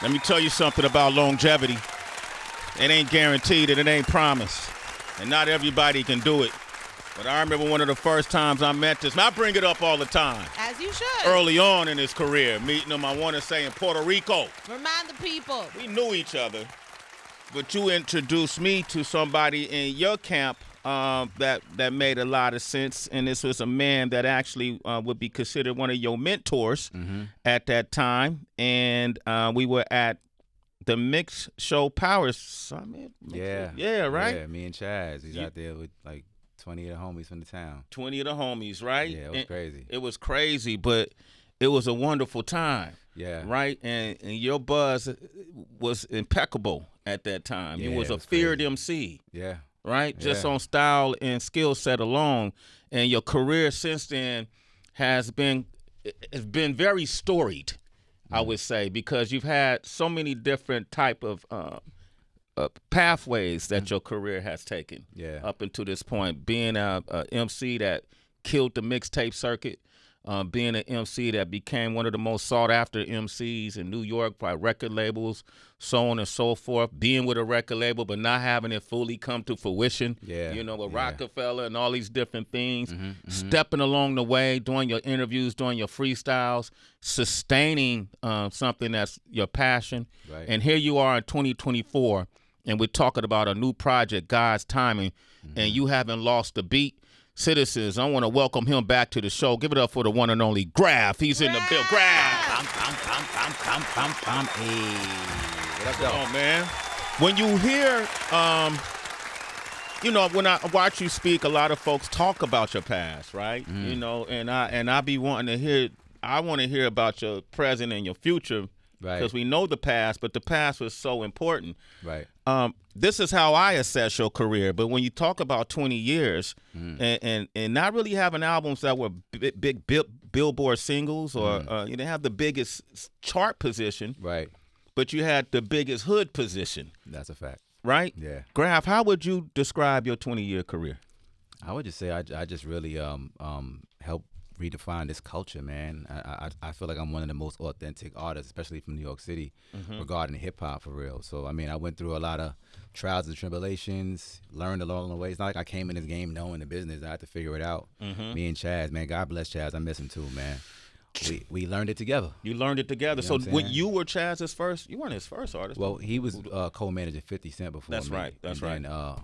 Let me tell you something about longevity. It ain't guaranteed and it ain't promised. And not everybody can do it. But I remember one of the first times I met this. I bring it up all the time. As you should. Early on in his career, meeting him, I want to say, in Puerto Rico. Remind the people. We knew each other. But you introduced me to somebody in your camp that made a lot of sense. And this was a man that actually would be considered one of your mentors at that time. And we were at the Mix Show Power Summit. Yeah, right? Yeah, me and Chaz. He's out there with like 20 of the homies from the town. 20 of the homies, right? Yeah, it was crazy. It was crazy, but it was a wonderful time. Yeah. Right? And your buzz was impeccable at that time. Yeah, you was a was feared crazy. MC. Yeah. Right? Yeah. Just on style and skill set alone. And your career since then has been very storied, I would say, because you've had so many different type of pathways that your career has taken up until this point. Being a MC that killed the mixtape circuit, being an MC that became one of the most sought-after MCs in New York by record labels, so on and so forth, being with a record label but not having it fully come to fruition, with Roc-A-Fella and all these different things, stepping along the way, doing your interviews, doing your freestyles, sustaining something that's your passion. Right. And here you are in 2024, and we're talking about a new project, God's Timing, and you haven't lost a beat. Citizens, I want to welcome him back to the show. Give it up for the one and only Grafh. He's in the bill. Grafh. Hey. What up, Come on, man. When you hear, when I watch you speak, a lot of folks talk about your past, right? And I be wanting to hear. I want to hear about your present and your future, because we know the past, but the past was so important. Right. This is how I assess your career. But when you talk about 20 years and not really having albums that were big Billboard singles or you didn't have the biggest chart position, right? But you had the biggest hood position. That's a fact. Right? Yeah. Grafh, how would you describe your 20-year career? I would just say I just really helped redefine this culture, man. I feel like I'm one of the most authentic artists, especially from New York City, regarding hip hop for real. So I mean, I went through a lot of trials and tribulations, learned along the way. It's not like I came in this game knowing the business. I had to figure it out. Me and Chaz, man, God bless Chaz. I miss him too, man. We learned it together. You learned it together. You know so when you were Chaz's first, you weren't his first artist. Well, he was co-managing 50 Cent before That's me. right. That's and right.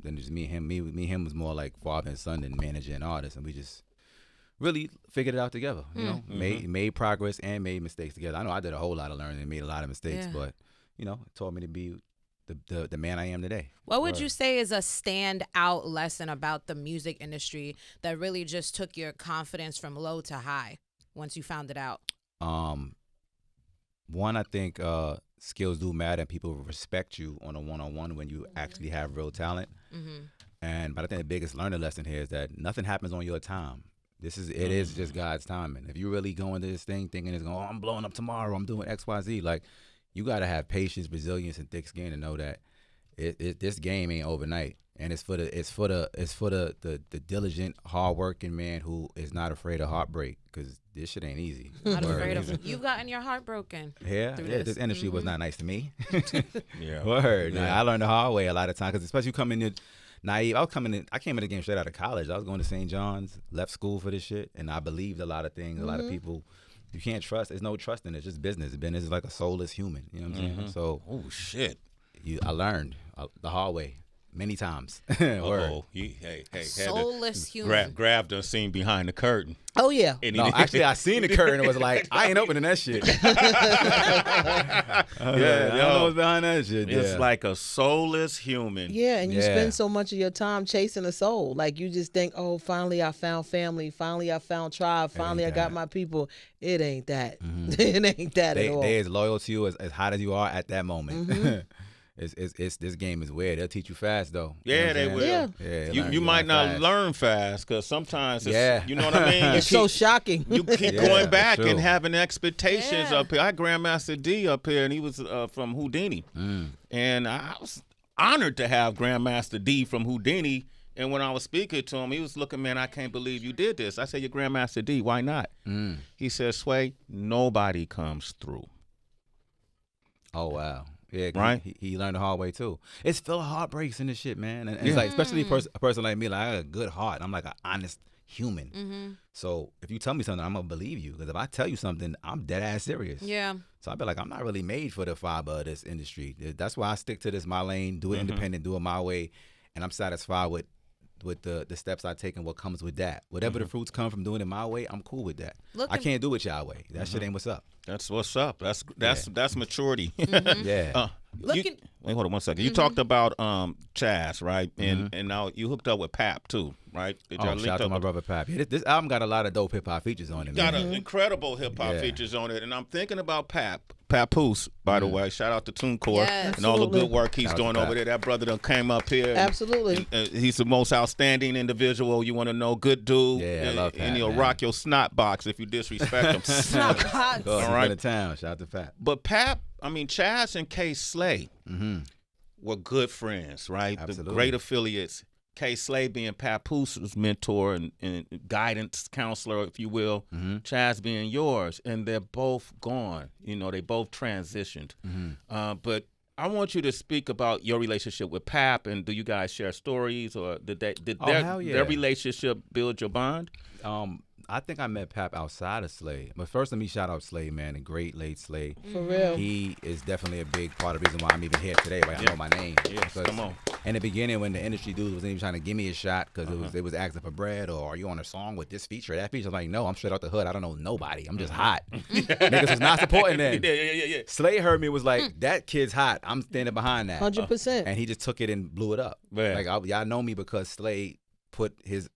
Then just me and him. Me and him was more like father and son than manager and artist, and we just really figured it out together. You know, made progress and made mistakes together. I know I did a whole lot of learning and made a lot of mistakes, but it taught me to be the man I am today. What would you say is a standout lesson about the music industry that really just took your confidence from low to high once you found it out? One, I think skills do matter, and people respect you on a one-on-one when you actually have real talent. But I think the biggest learning lesson here is that nothing happens on your time. It is just God's timing. If you really go into this thing thinking it's going, I'm blowing up tomorrow, I'm doing X, Y, Z, like, you got to have patience, resilience, and thick skin to know that this game ain't overnight. And it's for the diligent, hardworking man who is not afraid of heartbreak, because this shit ain't easy. Not afraid of. You've gotten your heart broken. Yeah, this industry was not nice to me. Yeah, word. Yeah. I learned the hard way a lot of times, because especially you come in there naive. I came in the game straight out of college. I was going to St. John's, left school for this shit, and I believed a lot of things. A lot of people, you can't trust. There's no trust in it. It's just business. Business is like a soulless human. You know what I'm saying? So, oh shit, I learned the hard way many times. Hey, soulless human. Grafh done seen behind the curtain. Oh yeah. No, actually, I seen the curtain and was like, I ain't opening that shit. I don't know what's behind that shit. It's like a soulless human. Yeah, and you spend so much of your time chasing a soul. Like, you just think, oh, finally I found family. Finally I found tribe. Finally I got my people. It ain't that. It ain't that at all. They as loyal to you as hot as you are at that moment. It's this game is weird. They'll teach you fast though. Yeah, they will. Yeah. You might not learn fast, because sometimes it's, you know what I mean? It's so shocking. You keep going back and having expectations up here. I had Grandmaster D up here, and he was from Houdini. And I was honored to have Grandmaster D from Houdini. And when I was speaking to him, he was looking, man, I can't believe you did this. I said, you're Grandmaster D, why not? He said, Sway, nobody comes through. Oh wow. Yeah, right. He learned the hard way too. It's full of heartbreaks and this shit, man. And it's like, especially a person like me, like I got a good heart. I'm like an honest human. So if you tell me something, I'm gonna believe you. Because if I tell you something, I'm dead ass serious. Yeah. So I be like, I'm not really made for the fiber of this industry. That's why I stick to my lane, do it independent, do it my way, and I'm satisfied with the steps I take and what comes with that. Whatever the fruits come from doing it my way, I'm cool with that. I can't do it y'all way. That shit ain't what's up. That's what's up. That's maturity. Yeah. Wait, hold on 1 second. You talked about Chaz, right? And now you hooked up with Pap too, right? Shout out to my brother Pap. Yeah, this album got a lot of dope hip hop features on it. Got incredible hip hop features on it, and I'm thinking about Papoose, by the way. Shout out to TuneCore and all the good work he's doing over there. That brother done came up here. Absolutely. And, he's the most outstanding individual. You want to know, good dude. Yeah, I love Pap, and he'll rock your snot box if you disrespect him. Snot box. All right. In town. Shout out to Pap. But Chaz and K Slay were good friends, right? Absolutely. The great affiliates. K Slay being Papoose's mentor and guidance counselor, if you will. Chaz being yours, and they're both gone. You know, they both transitioned. But I want you to speak about your relationship with Pap, and do you guys share stories, or did their relationship build your bond? I think I met Pap outside of Slay. But first, let me shout out Slay, man, the great late Slay. For real. He is definitely a big part of the reason why I'm even here today, right? I know my name. Yeah, come on. In the beginning, when the industry dudes wasn't even trying to give me a shot because they was asking for bread, or are you on a song with this feature, that feature? I was like, no, I'm straight out the hood. I don't know nobody. I'm just hot. Niggas was not supporting them. Yeah. Slay heard me, was like, that kid's hot. I'm standing behind that. 100%. And he just took it and blew it up. Man. Like, y'all know me because Slay put his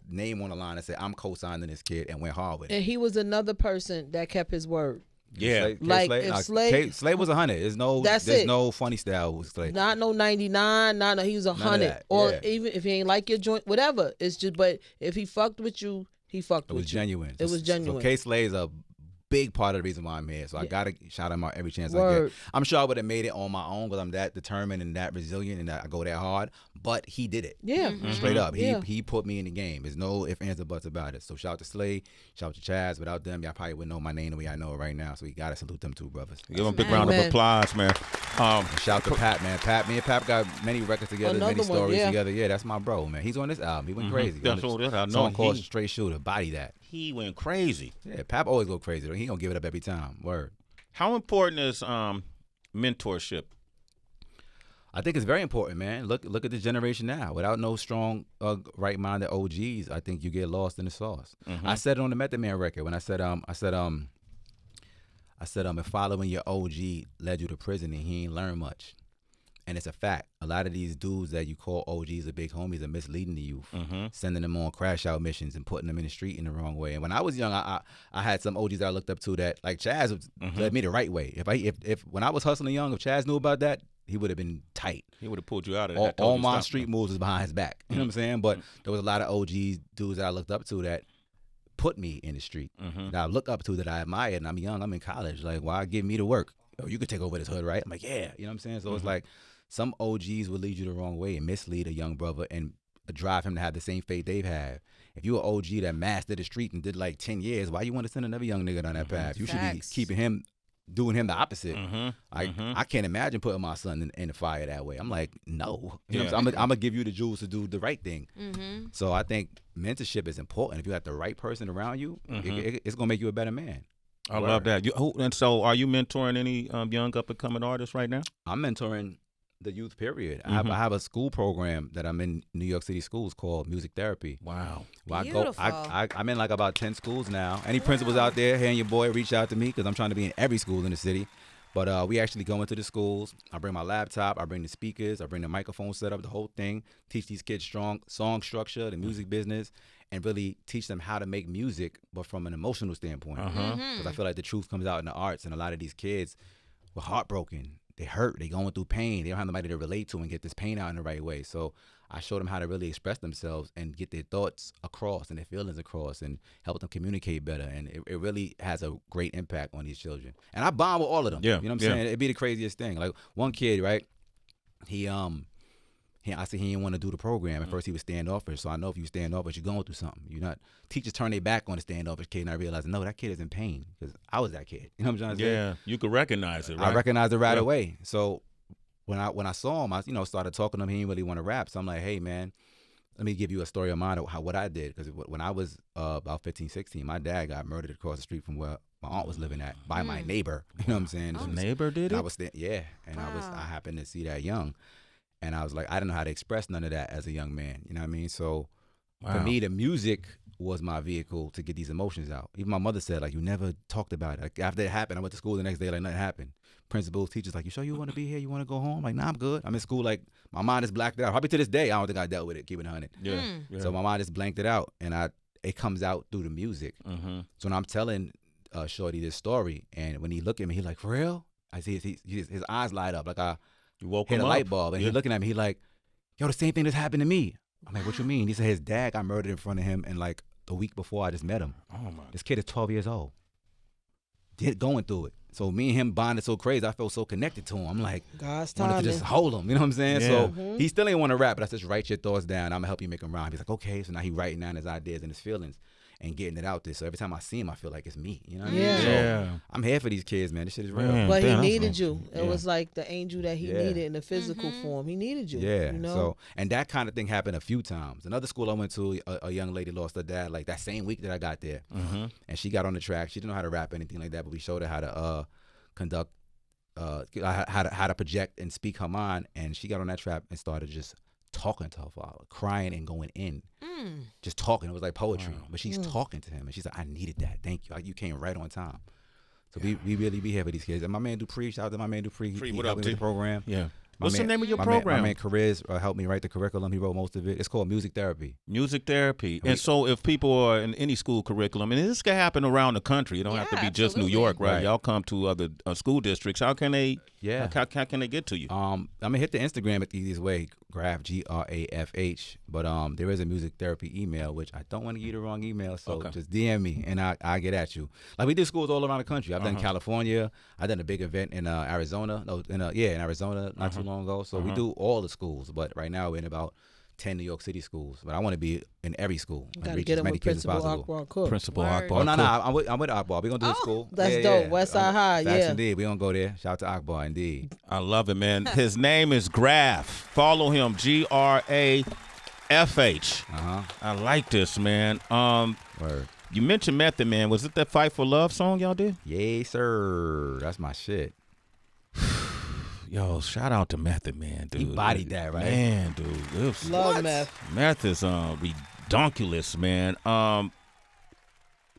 name on the line and said, I'm co-signing this kid, and went hard with it. And he was another person that kept his word. Yeah. Slay was 100. There's no funny style with Slay. Not no 99. He was 100. Or even if he ain't like your joint, whatever. It's just, but if he fucked with you, he fucked with you. It was genuine. It was genuine. So K Slay is a big part of the reason why I'm here. So I gotta shout him out every chance I get. I'm sure I would have made it on my own because I'm that determined and that resilient and that I go that hard. But he did it. Yeah. Straight up. He put me in the game. There's no ifs, ands, or buts about it. So shout out to Slay, shout out to Chaz. Without them, y'all probably wouldn't know my name the way I know it right now. So we gotta salute them too, brothers. Give them a big round of applause, man. Shout out to Pat, man. Me and Pat got many records together, many stories together. Yeah, that's my bro, man. He's on this album. He went crazy. That's what I know. Song called Straight Shooter. Body that. He went crazy. Yeah, Pap always go crazy. He gonna give it up every time. Word. How important is mentorship? I think it's very important, man. Look at the generation now. Without no strong, right-minded OGs, I think you get lost in the sauce. I said it on the Method Man record when I said if following your OG led you to prison and he ain't learned much. And it's a fact. A lot of these dudes that you call OGs or big homies are misleading the youth, sending them on crash out missions and putting them in the street in the wrong way. And when I was young, I had some OGs that I looked up to that, like Chaz, led me the right way. If when I was hustling young, if Chaz knew about that, he would have been tight. He would have pulled you out of that. All my street moves was behind his back. You know what I'm saying? But there was a lot of OGs, dudes that I looked up to that put me in the street. That I look up to, that I admired. And I'm young, I'm in college. Like, why give me the work? Oh, you could take over this hood, right? I'm like, yeah. You know what I'm saying? So it's like, some OGs will lead you the wrong way and mislead a young brother and drive him to have the same fate they've had. If you're an OG that mastered the street and did like 10 years, why you want to send another young nigga down that path? You should be keeping him, doing him the opposite. I can't imagine putting my son in the fire that way. I'm like, no. You know what I'm saying? I'm going to give you the jewels to do the right thing. So I think mentorship is important. If you have the right person around you, it's going to make you a better man. I love that. And so are you mentoring any young up-and-coming artists right now? I'm mentoring the youth, period. I have a school program that I'm in New York City schools called Music Therapy. Wow. Well, I'm in like about 10 schools now. Any principals out there hearing your boy, reach out to me because I'm trying to be in every school in the city. But we actually go into the schools. I bring my laptop. I bring the speakers. I bring the microphone setup, the whole thing. Teach these kids strong song structure, the music business, and really teach them how to make music, but from an emotional standpoint. Because I feel like the truth comes out in the arts, and a lot of these kids were heartbroken. They hurt. They going through pain. They don't have somebody to relate to and get this pain out in the right way. So I showed them how to really express themselves and get their thoughts across and their feelings across and help them communicate better. And it really has a great impact on these children. And I bond with all of them. Yeah. You know what I'm saying? It'd be the craziest thing. Like one kid, right? He I said he didn't want to do the program. At first he was standoffish. So I know if you standoffish, you're going through something. You're not. Teachers turn their back on the standoffish kid, and I realized, no, that kid is in pain because I was that kid. You know what I'm trying to say? Yeah, you could recognize it, right? I recognized it right away. So when I saw him, I started talking to him. He didn't really want to rap. So I'm like, hey, man, let me give you a story of mine of what I did. Because when I was about 15, 16, my dad got murdered across the street from where my aunt was living at by my neighbor. You know what I'm saying? The neighbor did it? I was yeah, and Wow. I happened to see that young, and I was like, I didn't know how to express none of that as a young man. You know what I mean? So for me, the music was my vehicle to get these emotions out. Even my mother said, like, you never talked about it. Like, after it happened, I went to school the next day like nothing happened. Principals, teachers, like, you sure you want to be here? You want to go home? I'm like, nah, I'm good. I'm in school. Like, my mind is blacked out. Probably to this day, I don't think I dealt with it, keeping it 100. Yeah. So my mind just blanked it out, and it comes out through the music. Mm-hmm. So when I'm telling Shorty this story, and when he look at me, he like, for real? I see his eyes light up like I hit a light bulb, and he looking at me, he like, yo, the same thing that's happened to me. I'm like, what you mean? He said his dad got murdered in front of him, and like the week before I just met him. Oh my! This kid is 12 years old, going through it. So me and him bonded so crazy. I felt so connected to him. I'm like, God's wanted timing. to just hold him. You know what I'm saying? Yeah. So he still ain't want to rap, but I said, write your thoughts down. I'm gonna help you make them rhyme. He's like, okay. So now he writing down his ideas and his feelings and getting it out there. So every time I see him, I feel like it's me. You know what I mean? Yeah. So I'm here for these kids, man. This shit is real. Man. But Damn, he that's needed you. yeah. It was like the angel that he Yeah. needed in the physical form. He needed you. Yeah. You know? So, and that kind of thing happened a few times. Another school I went to, a young lady lost her dad like that same week that I got there. Mm-hmm. And she got on the track. She didn't know how to rap or anything like that, but we showed her how to conduct, how to project and speak her mind. And she got on that track and started just talking to her father, crying and going in. Just talking. It was like poetry. Wow. But she's talking to him, and she's like, I needed that. Thank you. You came right on time. So we really be here for these kids. And my man Dupree, shout out to my man Dupree. He What helped up, me T? with the program. Yeah. My What's man- the name of your my program? My man Cariz helped me write the curriculum. He wrote most of it. It's called Music Therapy. Music therapy. And so if people are in any school curriculum, and this can happen around the country, it don't have to be just New absolutely. York, right? Right. Y'all come to other school districts. How can they? Yeah. How can they get to you? I'm gonna hit the Instagram at the easiest way, Grafh, Grafh. But there is a music therapy email, which I don't want to give you the wrong email, so Okay. just DM me and I get at you. Like we did schools all around the country. I've done California. I've done a big event in Arizona. In Arizona not too long ago. So we do all the schools, but right now we're in about 10 New York City schools. But I want to be in every school and Got to reach get as him many with kids as Principal possible. Akbar Cook. Principal Word. Akbar. Oh no, Cook. I'm with Akbar. We're gonna do the school. That's dope. West Side High, Facts yeah. indeed. We're gonna go there. Shout out to Akbar indeed. I love it, man. His name is Grafh. Follow him, Grafh. I like this, man. Word. You mentioned Method Man. Was it that Fight for Love song y'all did? Yes, sir. That's my shit. Yo, shout out to Method Man, dude. He bodied that, right? Man, dude. It was, Love Meth. Meth is redonkulous, man.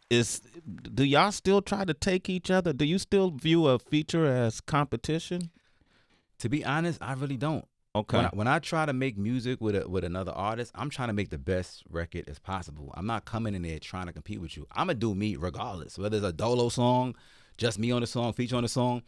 Do y'all still try to take each other? Do you still view a feature as competition? To be honest, I really don't. Okay. When I try to make music with another artist, I'm trying to make the best record as possible. I'm not coming in there trying to compete with you. I'm going to do me regardless. Whether it's a dolo song, just me on the song, feature on the song,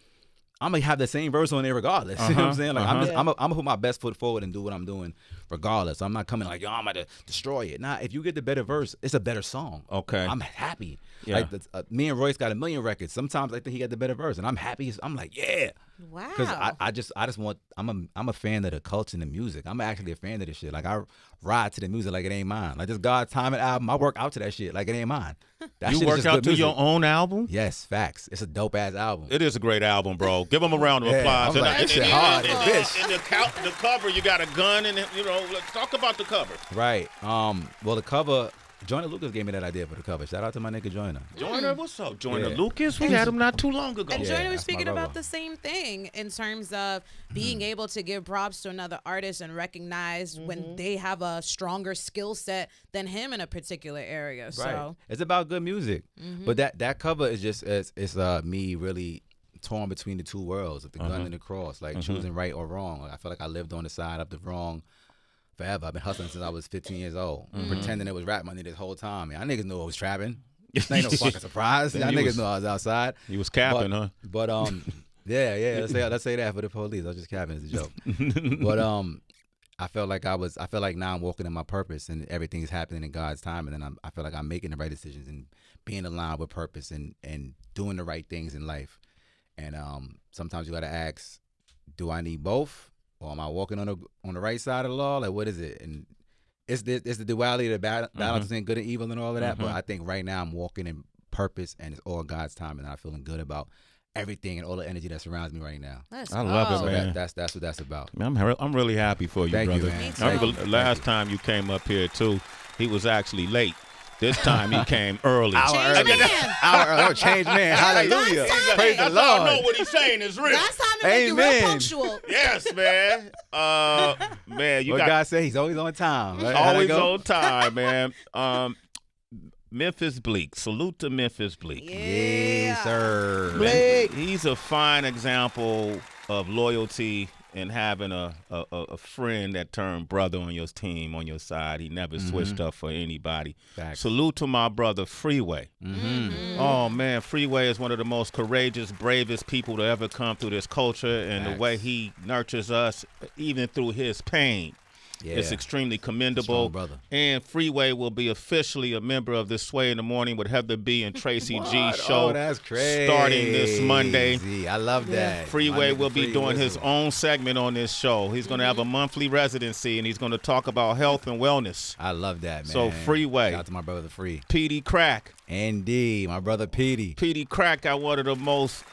I'm going to have the same verse on there regardless. You know what I'm saying? Like I'm going to put my best foot forward and do what I'm doing regardless. I'm not coming like, yo, I'm going to destroy it. Nah, if you get the better verse, it's a better song. Okay. I'm happy. Yeah. Like me and Royce got 1 million records. Sometimes I think he got the better verse, and I'm happy. I'm like, yeah. Wow. Because I just want, I'm a fan of the culture and the music. I'm actually a fan of this shit. Like I ride to the music like it ain't mine. Like this God's Timing album, I work out to that shit like it ain't mine. That You shit is work just out good to music. your own album? Yes, facts. It's a dope ass album. It is a great album, bro. Give him a round of Yeah, applause. I was like, that shit hard as bitch. In the cover, you got a gun, and let's talk about the cover. Right. Well, the cover, Joyner Lucas gave me that idea for the cover. Shout out to my nigga Joyner. Joyner, what's up, Joyner Yeah. Lucas? We had him not too long ago. And Yeah, Joyner was that's my speaking about brother. the same thing in terms of being able to give props to another artist and recognize when they have a stronger skill set than him in a particular area. Right. So It's about good music. But that cover is just it's me really torn between the two worlds, of the gun and the cross, like choosing right or wrong. Like I feel like I lived on the side of the wrong forever. I've been hustling since I was 15 years old, pretending it was rap money this whole time. Y'all niggas knew I was trapping. This ain't no fucking surprise. Y'all niggas knew I was outside. He was capping, huh? But yeah. Let's say that for the police. I was just capping as a joke. But I felt like now I'm walking in my purpose and everything's happening in God's time, and then I feel like I'm making the right decisions and being aligned with purpose and doing the right things in life. And sometimes you gotta ask, do I need both? or am I walking on the right side of the law? Like, what is it? And it's the duality, the balance between good and evil and all of that. But I think right now I'm walking in purpose, and it's all God's time, and I'm feeling good about everything and all the energy that surrounds me right now. I love it, man. That's what that's about. Man, I'm really happy for you, brother. I remember last time you came up here too, he was actually late. This time he came early. Hour early. Change man. Hallelujah. Praise the Lord. I know what he's saying is real. Last time it made you real punctual. Yes, man. Man, what God say? He's always on time. Right? Always on time, man. Memphis Bleak. Salute to Memphis Bleak. Yeah. Yes, sir. Bleak. He's a fine example of loyalty and having a friend that turned brother on your team, on your side. He never switched up for anybody. Facts. Salute to my brother Freeway. Oh, man, Freeway is one of the most courageous, bravest people to ever come through this culture, and the way he nurtures us, even through his pain. Yeah. It's extremely commendable. Strong brother. And Freeway will be officially a member of this Sway in the Morning with Heather B and Tracy G show. Oh, that's crazy. Starting this Monday. I love that. Freeway will be doing his own segment on this show. He's going to have a monthly residency, and he's going to talk about health and wellness. I love that, man. So Freeway. Shout out to my brother Free. Petey Crack. Indeed, my brother Petey. Petey Crack got one of the most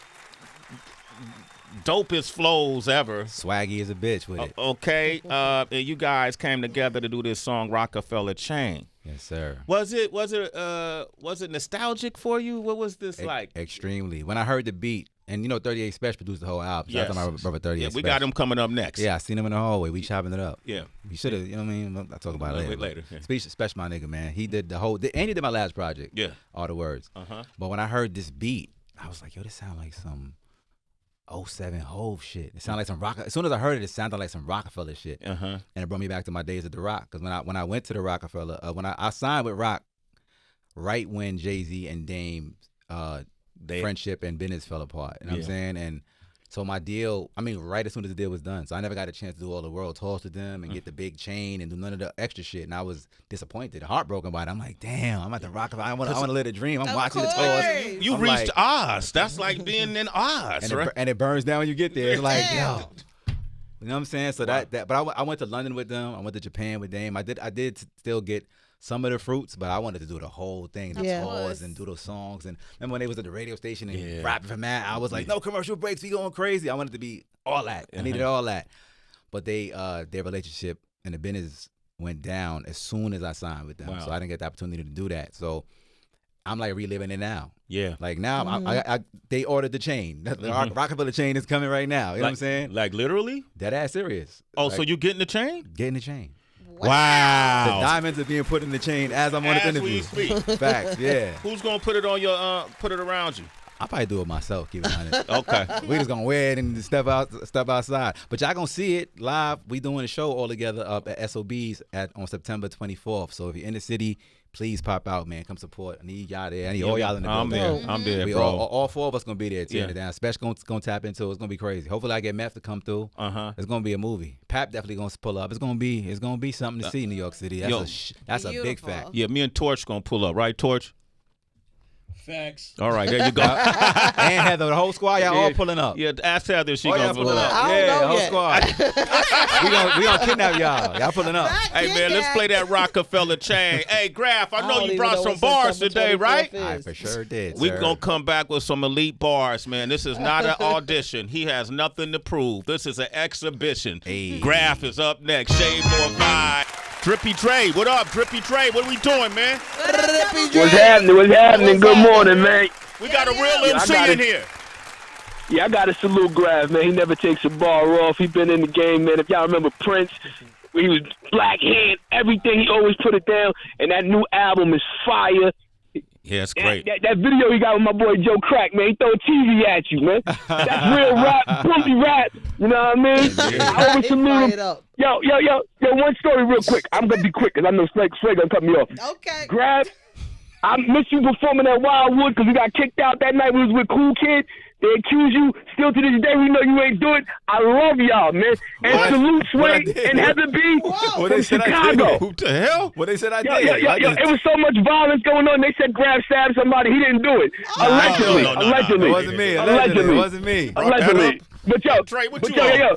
dopest flows ever. Swaggy as a bitch with it. Okay, and you guys came together to do this song Roc-A-Fella Chain. Yes, sir. Was it nostalgic for you? What was this like? Extremely. When I heard the beat, and 38 Special produced the whole album. Yes. Shout out to my brother 38 Yeah, we Special. got him coming up next. Yeah, I seen him in the hallway. We chopping it up. Yeah. We should have, you know what I mean? I'll talk about it later. Yeah. Special my nigga, man. He did the whole, and he did my last project. Yeah. All the words. But when I heard this beat, I was like, yo, this sound like some 07 Hove shit. It sounded like some rock. As soon as I heard it, it sounded like some Roc-A-Fella shit. And it brought me back to my days at the Rock. Because when I went to the Roc-A-Fella, when I signed with Rock, right when Jay-Z and Dame friendship and business fell apart. You know what I'm saying? And so my deal, right as soon as the deal was done. So I never got a chance to do all the world tours with them and get the big chain and do none of the extra shit. And I was disappointed, heartbroken by it. I'm like, damn, I'm at the Roc-A-Fella. I want to live a dream. I'm watching the tours. You reached Oz. That's like being in Oz, right? And it burns down when you get there. It's like, yo. You know what I'm saying? So but I went to London with them. I went to Japan with Dame. I did still get some of the fruits, but I wanted to do the whole thing, the tours and do those songs. And remember when they was at the radio station and rapping for Matt, I was like, no commercial breaks, we going crazy. I wanted to be all that. I needed all that. But their relationship and the business went down as soon as I signed with them. So I didn't get the opportunity to do that. So I'm like reliving it now. Yeah. Like now, they ordered the chain. The Roc-A-Fella chain is coming right now. You know what I'm saying? Like literally? That ass serious. Oh, so you getting the chain? Getting the chain. Wow. The diamonds are being put in the chain as I'm on this interview. As we speak. Facts, yeah. Who's going to put it on your, put it around you? I'll probably do it myself, keep it honest. Okay. We just going to wear it and step outside. But y'all going to see it live. We doing a show all together up at SOB's on September 24th. So if you're in the city, please pop out, man. Come support. I need y'all there. I need all y'all in the building. I'm there, bro. All four of us going to be there tearing it down. Special going to tap into it. It's going to be crazy. Hopefully I get Meth to come through. It's going to be a movie. Pap definitely going to pull up. It's going to be something to see in New York City. That's a big fact. Yeah, me and Torch going to pull up. Right, Torch? Facts. All right, there you go. And Heather, the whole squad, y'all all pulling up. Yeah, ask Heather if she gonna pull up. The whole squad. we gonna kidnap y'all. Y'all pulling up. Hey man, let's play that Roc-A-Fella chain. Hey Grafh, I know you brought some bars today, right? I for sure did. We gonna come back with some elite bars, man. This is not an audition. He has nothing to prove. This is an exhibition. Hey. Grafh is up next. Shade for a vibe. Drippy Dre, what up, Drippy Dre? What are we doing, man? What's happening? Good morning, man. We got a real MC in here. Yeah, I got to salute Grafh, man. He never takes a bar off. He been in the game, man. If y'all remember Prince, he was black hand, everything. He always put it down. And that new album is fire. Yeah, it's great. That video he got with my boy Joe Crack, man, he throw a TV at you, man. That's real rap, pumpy rap. You know what I mean? I always salute him. Yo, one story real quick. I'm going to be quick because I know Sway going to cut me off. Okay. Grafh, I miss you performing at Wildwood because we got kicked out that night. We was with Cool Kid. They accuse you. Still to this day, we know you ain't do it. I love y'all, man. And salute Sway and Heather B from Chicago. Who the hell? What they said I did? Yo, it was so much violence going on. They said Grafh stabbed somebody. He didn't do it. Allegedly. It wasn't me. Allegedly. It wasn't me. Allegedly. But yo, Trey, what but you yo, on? yo,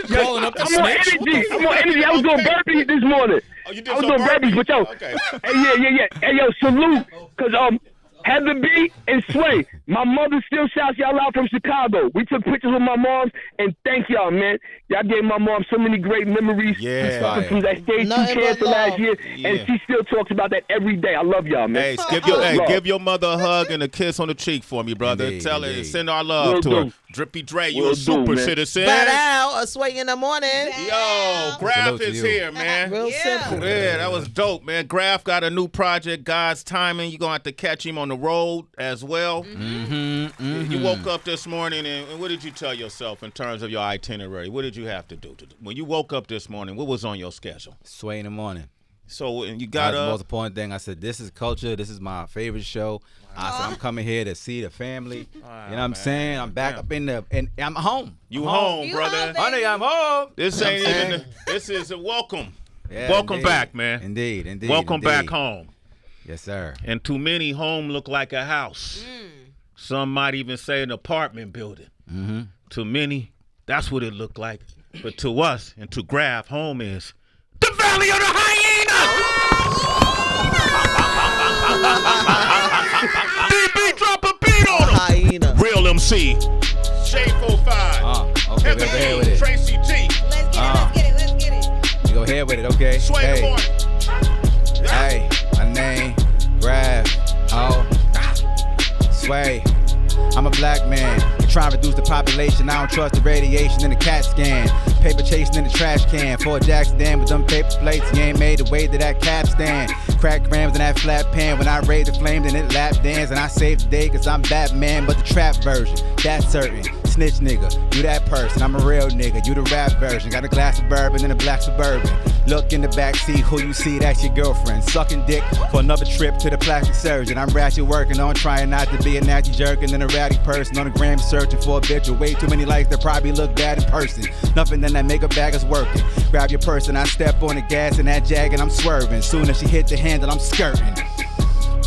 Calling up the I'm on snitch. energy. I'm on energy. I was doing burpees this morning. Oh, you did I was some doing burpees, but yo, Okay. hey, yeah. Hey, yo, salute, cause Heather B and Sway, my mother still shouts y'all out from Chicago. We took pictures with my mom, and thank y'all, man. Y'all gave my mom so many great memories. Yeah. From that stage Nothing 2 but cancer love. last year, Yeah. and she still talks about that every day. I love y'all, man. Hey, give your mother a hug and a kiss on the cheek for me, brother. Indeed, Tell her, indeed. send our love Will to her. do. Drippy Dre, you Will a do, super man. citizen. But now, a Sway in the morning. Yo, Grafh Salute to is you. here, man. Real simple. Yeah, that was dope, man. Grafh got a new project, God's Timing. You're going to have to catch him on the road as well. You woke up this morning, and what did you tell yourself in terms of your itinerary? What did you have to do? When you woke up this morning, what was on your schedule? Sway in the morning. So and you got That's the up. most important thing. I said, this is culture. This is my favorite show. I said, I'm coming here to see the family. You know what I'm saying? I'm back up in the, and I'm home. You home, brother. Honey, I'm home. This You know ain't what I'm even. saying? This is a welcome. Yeah, Welcome indeed. back, man. Indeed. Welcome indeed. back home. Yes, sir. And to many, home look like a house. Some might even say an apartment building. To many, that's what it looked like. But to us and to Grafh, home is the Valley of the Hyena. DB, drop a beat on him. Hyena. Real MC. Shade 45. Okay, we go ahead with it. Tracy T. Let's get it. We go ahead with it, okay? Sway in the morning. Hey, my name, Grafh, Sway. I'm a black man. Trying to reduce the population. I don't trust the radiation in the CAT scan. Paper chasing in the trash can. For a Jackson Dam with them paper plates. You ain't made the way to that cap stand. Crack grams in that flat pan. When I raise the flame, then it lap dance. And I save the day cause I'm Batman, but the trap version. That's certain. Snitch nigga, you that person. I'm a real nigga, you the rap version. Got a glass of bourbon and a black Suburban. Look in the back seat, who you see, that's your girlfriend. Sucking dick for another trip to the plastic surgeon. I'm ratchet working on trying not to be a nasty jerk and then a ratty person on the gram searching for a bitch with way too many likes that probably look bad in person. Nothing than that makeup bag is working. Grab your purse and I step on the gas in that Jag and I'm swerving. Soon as she hit the handle, I'm skirting.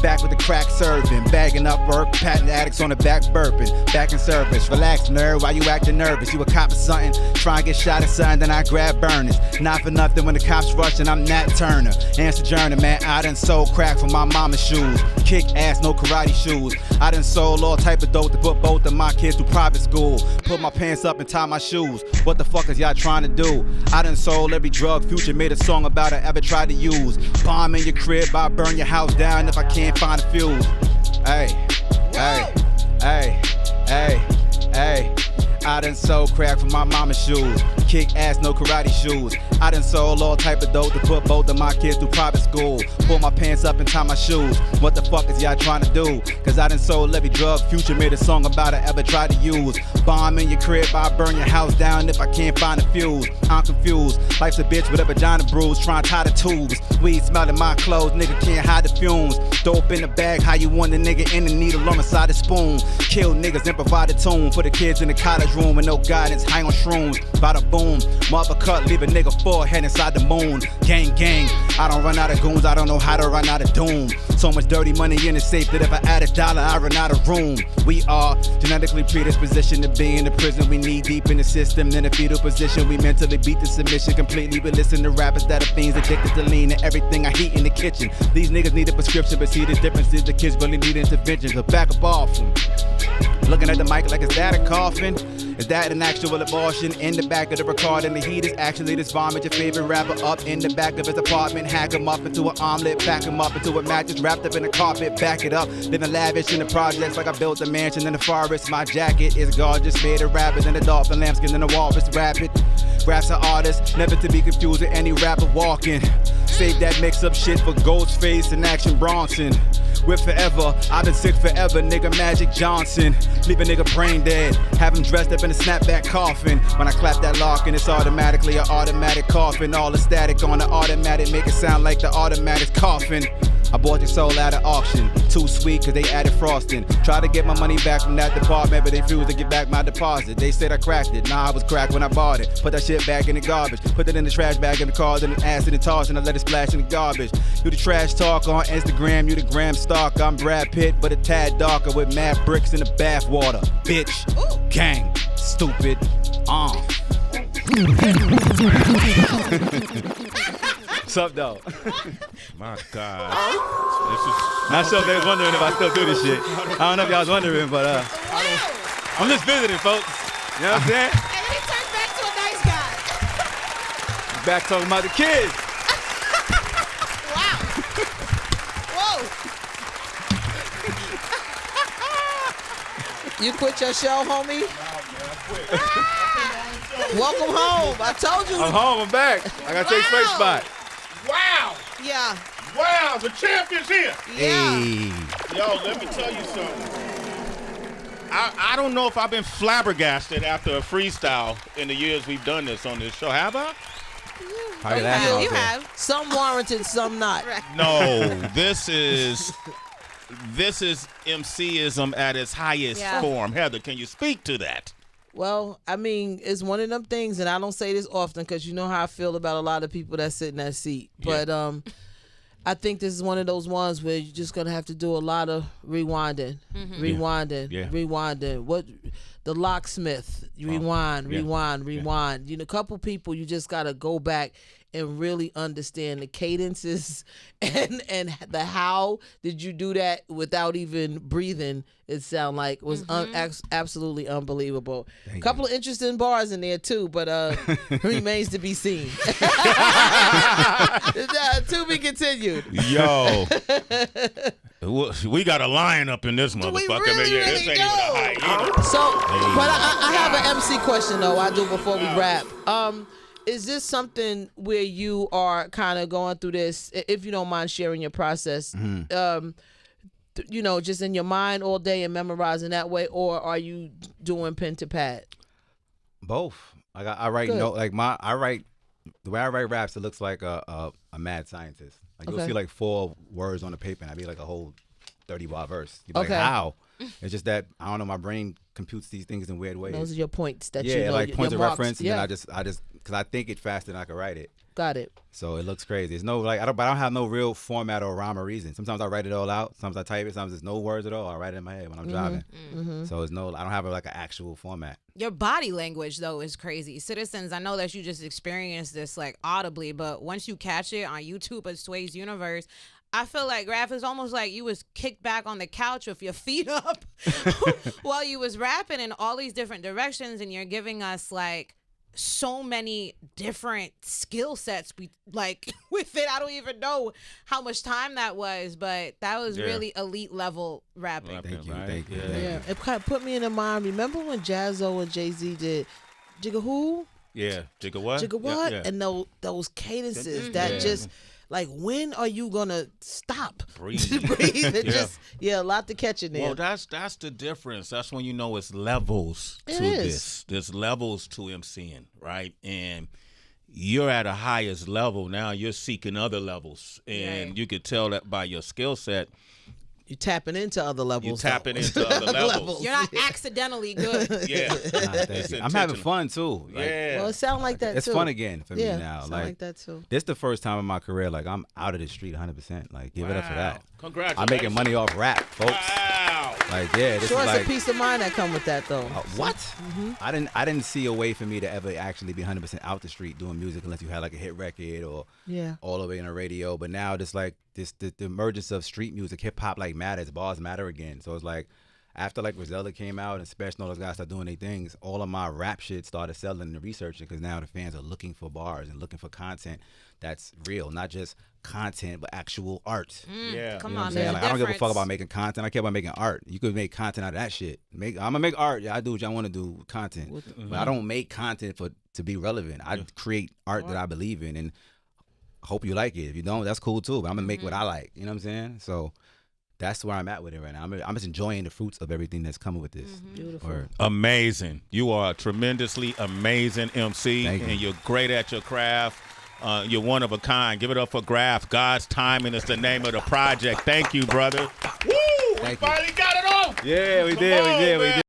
Back with the crack serving, bagging up work, patent addicts on the back burping, back in service. Relax, nerd, why you acting nervous? You a cop or something? Try and get shot at something, then I grab burners. Not for nothing when the cops rushing, I'm Nat Turner. Answer Journey, man, I done sold crack for my mama's shoes. Kick ass, no karate shoes. I done sold all type of dope to put both of my kids through private school. Put my pants up and tie my shoes. What the fuck is y'all trying to do? I done sold every drug Future made a song about I ever tried to use. Bomb in your crib, I burn your house down if I can't find a fuse. Hey, hey, hey, hey, hey. I done sold crack for my mama's shoes. Kick ass, no karate shoes. I done sold all type of dope to put both of my kids through private school. Pull my pants up and tie my shoes. What the fuck is y'all trying to do? Cause I done sold every drug Future made a song about I ever tried to use. Bomb in your crib, I burn your house down if I can't find a fuse. I'm confused. Life's a bitch with a vagina bruise. Trying to tie the tubes. Weed smelling my clothes, nigga can't hide the fumes. Dope in the bag, how you want the nigga in the needle on the side of the spoon. Kill niggas and provide a tune for the kids in the cottage room with no guidance, high on shrooms. Bada boom, mother cut, leave a nigga forehead inside the moon. Gang, gang, I don't run out of goons, I don't know how to run out of doom. So much dirty money in the safe that if I add $1, I run out of room. We are genetically predispositioned to be in the prison. We knee deep in the system, in a fetal position. We mentally beat the submission completely. We listen to rappers that are fiends, addicted to lean and everything I heat in the kitchen. These niggas need a prescription, but see the difference is the kids really need intervention. So back up off them. Looking at the mic like, is that a coffin? Is that an actual abortion? In the back of the recording, the heat is actually this vomit. Your favorite rapper up in the back of his apartment. Hack him up into an omelet, pack him up into a mattress, wrapped up in a carpet, back it up. Living lavish in the projects like I built a mansion in the forest. My jacket is gorgeous, made of rabbit and a dolphin lambskin in the walrus rapid. Graph's an artist, never to be confused with any rapper walking. Save that mix-up shit for Ghostface and Action Bronson. With forever, I've been sick forever, nigga Magic Johnson. Leave a nigga brain dead, have him dressed up in a snapback coffin. When I clap that lock and it's automatically an automatic coffin. All the static on the automatic, make it sound like the automatic coffin. I bought your soul at an auction, too sweet cause they added frosting. Tried to get my money back from that department, but they refused to give back my deposit. They said I cracked it, nah I was cracked when I bought it. Put that shit back in the garbage, put it in the trash bag in the car, then acid and toss and I let it splash in the garbage. You the trash talk on Instagram, you the gram stalk. I'm Brad Pitt, but a tad darker with mad bricks in the bath water. Bitch, gang, stupid. What's up, though? My God. Not sure if they was wondering if I still do this shit. I don't know if y'all was wondering, but I'm just visiting, folks. You know what I'm saying? And then he turned back to a nice guy. Back talking about the kids. Wow. Whoa. You quit your show, homie? Welcome home. I told you. I'm home. I'm back. I got to take straight spot. Wow. Yeah. Wow, the champion's here. Yeah. Hey. Yo, let me tell you something. I don't know if I've been flabbergasted after a freestyle in the years we've done this on this show. Have I? Probably You have. Some warranted, some not. No, this is MCism at its highest form. Heather, can you speak to that? Well, I mean, it's one of them things, and I don't say this often because you know how I feel about a lot of people that sit in that seat. But I think this is one of those ones where you're just gonna have to do a lot of rewinding. What the locksmith, rewind. You know, a couple people you just gotta go back and really understand the cadences and the how did you do that without even breathing. It sound like was absolutely unbelievable. A couple of interesting bars in there too, but remains to be seen. To be continued. Yo, we got a lion up in this motherfucker. really, This ain't even a hyena. So, but I have an MC question though. I do before we wrap. Is this something where you are kind of going through this, if you don't mind sharing your process, you know, just in your mind all day and memorizing that way, or are you doing pen to pad? Both. I write Good. I write the way I write raps. It looks like a mad scientist. Like you'll see like 4 words on the paper, and I'd be like a whole 30-bar verse. You'd be like, how? It's just that I don't know. My brain computes these things in weird ways. Those are your points that you know. Like points of marks. reference, and then I just because I think it faster than I can write it. Got it. So it looks crazy. It's no like I don't have no real format or rhyme or reason. Sometimes I write it all out. Sometimes I type it. Sometimes there's no words at all. I write it in my head when I'm driving. So it's no. I don't have like an actual format. Your body language though is crazy. Citizens, I know that you just experienced this like audibly, but once you catch it on YouTube at Sway's Universe, I feel like Grafh is almost like you was kicked back on the couch with your feet up while you was rapping in all these different directions, and you're giving us like so many different skill sets. We like with it. I don't even know how much time that was, but that was really elite level rapping. Thank you. Right? Thank you. Yeah, it kind of put me in the mind. Remember when Jazzo and Jay-Z did Jigga Who? Yeah, Jigga what? Jigga what? Yeah. And those cadences that just like, when are you gonna stop? Breathe. It just a lot to catch in there. Well, that's the difference. That's when you know it's levels to this. There's levels to MCing, right? And you're at a highest level now. You're seeking other levels, and you could tell that by your skill set. You're tapping into other levels. You're tapping into other levels. You're not accidentally good. Yeah. Thank you. I'm having fun too. Like, Well, it sounds like that it's too. fun again for me now. Yeah, sound like that too. This is the first time in my career like I'm out of the street 100%. Like give it up for that. Congratulations. I'm making money off rap, folks. Wow. Like this Sure, is it's like a peace of mind that come with that though. what? I didn't see a way for me to ever actually be 100% out the street doing music unless you had like a hit record or all the way on the radio. But now just like the emergence of street music, hip hop like matters, bars matter again. So it's like after like Griselda came out and Special and all those guys started doing their things, all of my rap shit started selling and researching because now the fans are looking for bars and looking for content that's real, not just content but actual art. Yeah. Come You know what on, I'm saying? there's Like, a I don't give a fuck difference. about making content. I care about making art. You could make content out of that shit. I'm gonna make art. Yeah, I do what y'all want to do, content. But I don't make content to be relevant. I create art that I believe in, and hope you like it. If you don't, that's cool too. But I'm gonna make what I like. You know what I'm saying? So that's where I'm at with it right now. I'm just enjoying the fruits of everything that's coming with this. Beautiful. Amazing. You are a tremendously amazing MC, Thank you. and you're great at your craft. You're one of a kind. Give it up for Grafh. God's Timing is the name of the project. Thank you, brother. Woo! We finally got it off. Yeah, we did. on, We did. man.